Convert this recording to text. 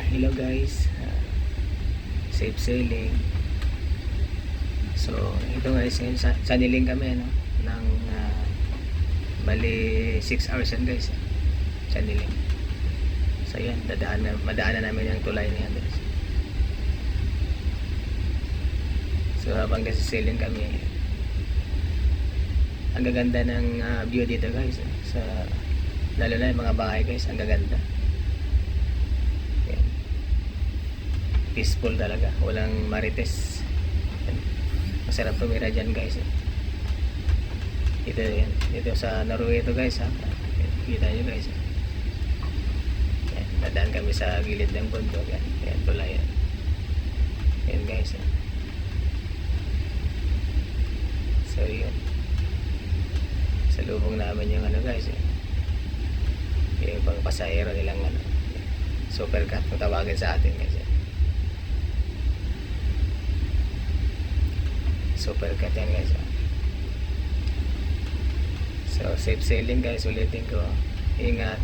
Hello guys, safe sailing. So ito guys, ngayon sa niling kami no, ng bali 6 hours yan guys, sa niling. So yan, madaanan namin yung tulay na yan guys. So habang kasi sailing kami, ang gaganda ng view dito guys, sa lalo na yung mga bahay guys, ang gaganda. Yan. Peaceful talaga, walang marites. Yan. Masarap tumira dyan guys. Dito yan, dito sa Norway ito guys ha. Kita nyo guys. Yan. Nadaan kami sa gilid ng bundok yan. Yan tulay yan. Yan guys. So yun, sa lubong namin yung ano guys, yung pang pasahero nilang ano, super cut kung tawagin sa atin guys. Super cut yan guys. So safe sailing guys, ulitin ko, ingat.